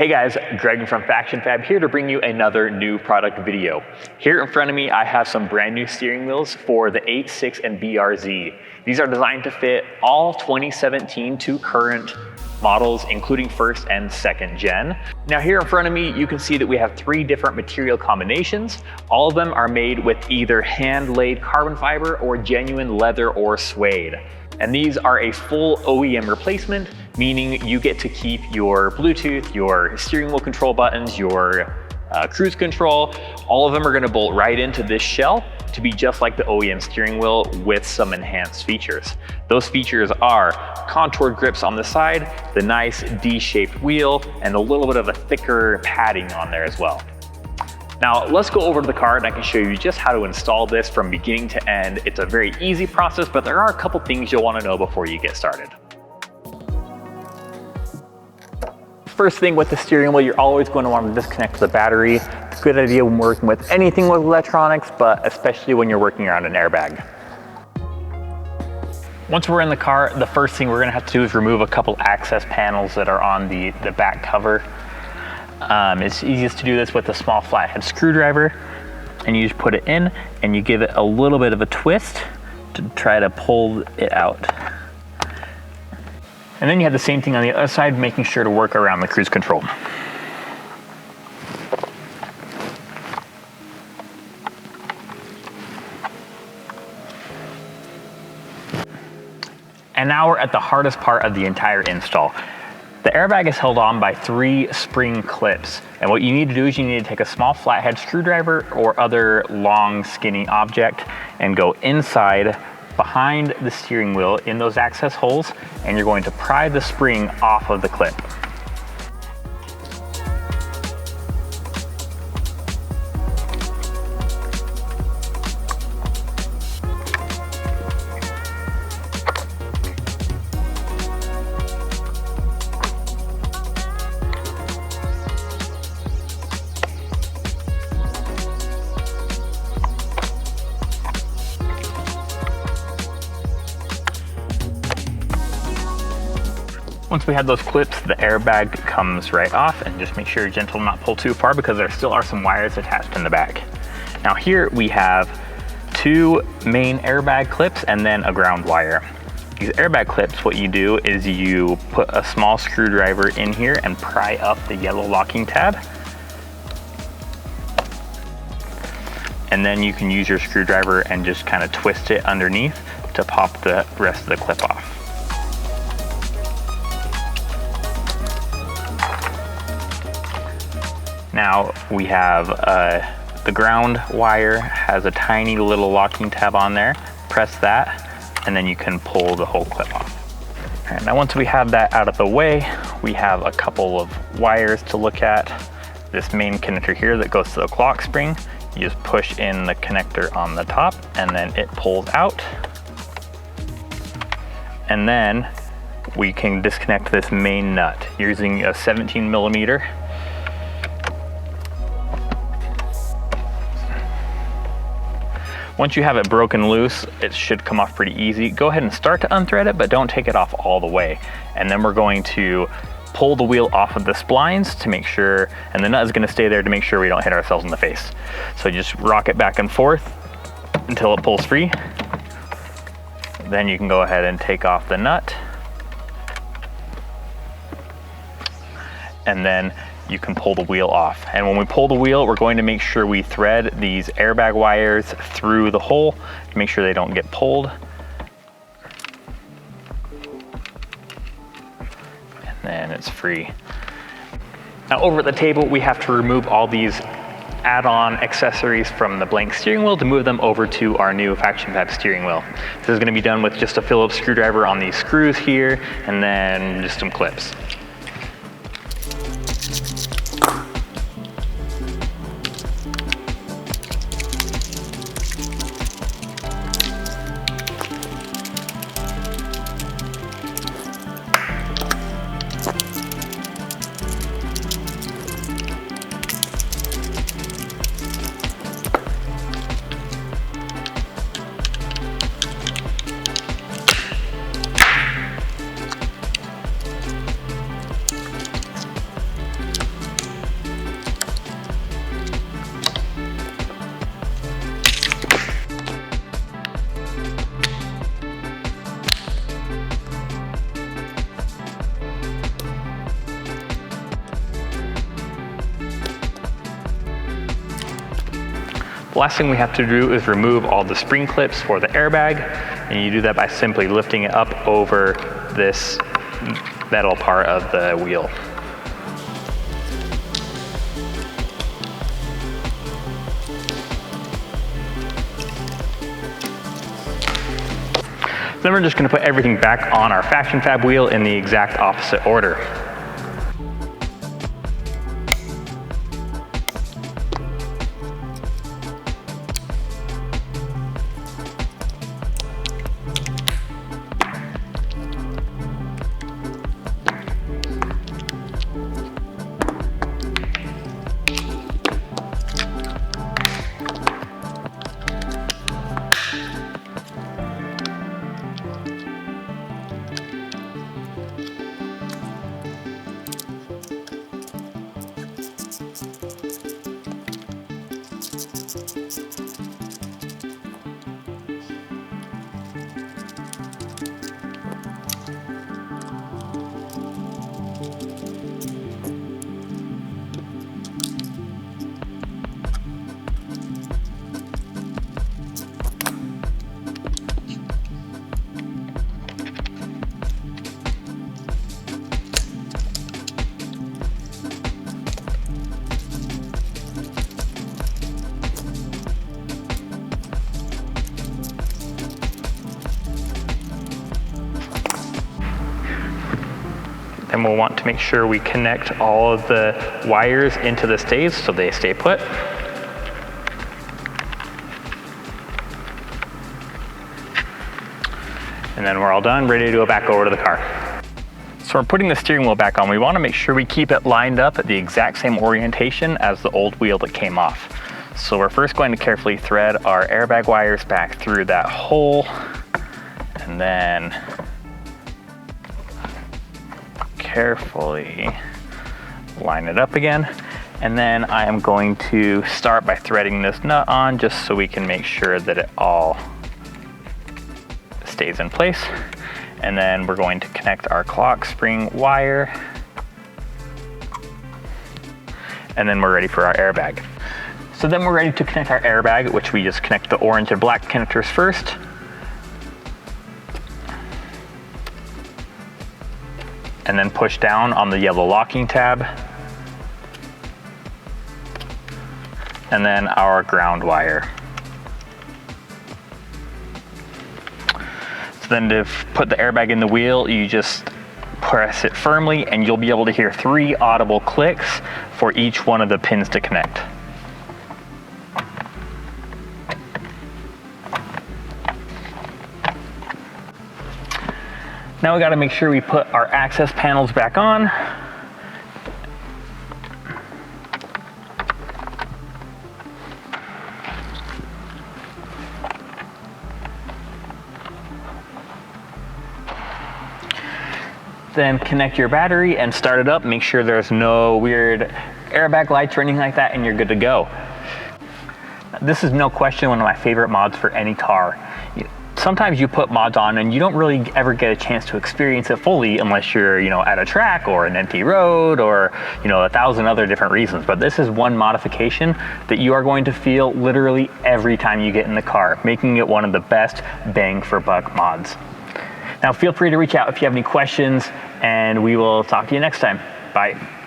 Hey guys, Greg from FactionFab here to bring you another new product video. Here in front of me, I have some brand new steering wheels for the 8, 6, and BRZ. These are designed to fit all 2017 to current models, including first and second gen. Now here in front of me, you can see that we have 3 different material combinations. All of them are made with either hand-laid carbon fiber or genuine leather or suede. And these are a full OEM replacement, meaning you get to keep your Bluetooth, your steering wheel control buttons, your cruise control. All of them are gonna bolt right into this shell to be just like the OEM steering wheel with some enhanced features. Those features are contoured grips on the side, the nice D-shaped wheel, and a little bit of a thicker padding on there as well. Now let's go over to the car and I can show you just how to install this from beginning to end. It's a very easy process, but there are a couple things you'll want to know before you get started. First thing with the steering wheel, you're always going to want to disconnect the battery. It's a good idea when working with anything with electronics, but especially when you're working around an airbag. Once we're in the car, the first thing we're going to have to do is remove a couple access panels that are on the back cover. It's easiest to do this with a small flathead screwdriver, and you just put it in and you give it a little bit of a twist to try to pull it out. And then you have the same thing on the other side, making sure to work around the cruise control. And now we're at the hardest part of the entire install. The airbag is held on by 3 spring clips. And what you need to do is you need to take a small flathead screwdriver or other long skinny object and go inside behind the steering wheel in those access holes, and you're going to pry the spring off of the clip. Once we have those clips, the airbag comes right off, and just make sure you're gentle to not pull too far because there still are some wires attached in the back. Now here we have 2 main airbag clips and then a ground wire. These airbag clips, what you do is you put a small screwdriver in here and pry up the yellow locking tab. And then you can use your screwdriver and just kind of twist it underneath to pop the rest of the clip off. Now we have the ground wire has a tiny little locking tab on there. Press that and then you can pull the whole clip off. All right, now once we have that out of the way, we have a couple of wires to look at. This main connector here that goes to the clock spring, you just push in the connector on the top and then it pulls out. And then we can disconnect this main nut using a 17mm. Once you have it broken loose, it should come off pretty easy. Go ahead and start to unthread it, but don't take it off all the way. And then we're going to pull the wheel off of the splines to make sure, and the nut is gonna stay there to make sure we don't hit ourselves in the face. So just rock it back and forth until it pulls free. Then you can go ahead and take off the nut. And then you can pull the wheel off. And when we pull the wheel, we're going to make sure we thread these airbag wires through the hole to make sure they don't get pulled. And then it's free. Now over at the table, we have to remove all these add-on accessories from the blank steering wheel to move them over to our new FactionFab steering wheel. This is gonna be done with just a Phillips screwdriver on these screws here, and then just some clips. The last thing we have to do is remove all the spring clips for the airbag, and you do that by simply lifting it up over this metal part of the wheel. Then we're just going to put everything back on our FactionFab wheel in the exact opposite order. Then we'll want to make sure we connect all of the wires into the stays so they stay put. And then we're all done, ready to go back over to the car. So we're putting the steering wheel back on. We want to make sure we keep it lined up at the exact same orientation as the old wheel that came off. So we're first going to carefully thread our airbag wires back through that hole, and then carefully line it up again. And then I am going to start by threading this nut on just so we can make sure that it all stays in place. And then we're going to connect our clock spring wire. And then we're ready for our airbag. So then we're ready to connect our airbag, which we just connect the orange and black connectors first. And then push down on the yellow locking tab. And then our ground wire. So then to put the airbag in the wheel, you just press it firmly and you'll be able to hear 3 audible clicks for each one of the pins to connect. Now we got to make sure we put our access panels back on. Then connect your battery and start it up. Make sure there's no weird airbag lights or anything like that, and you're good to go. This is no question one of my favorite mods for any car. Sometimes you put mods on and you don't really ever get a chance to experience it fully unless you're, at a track or an empty road or, 1,000 other different reasons. But this is one modification that you are going to feel literally every time you get in the car, making it one of the best bang for buck mods. Now feel free to reach out if you have any questions, and we will talk to you next time. Bye.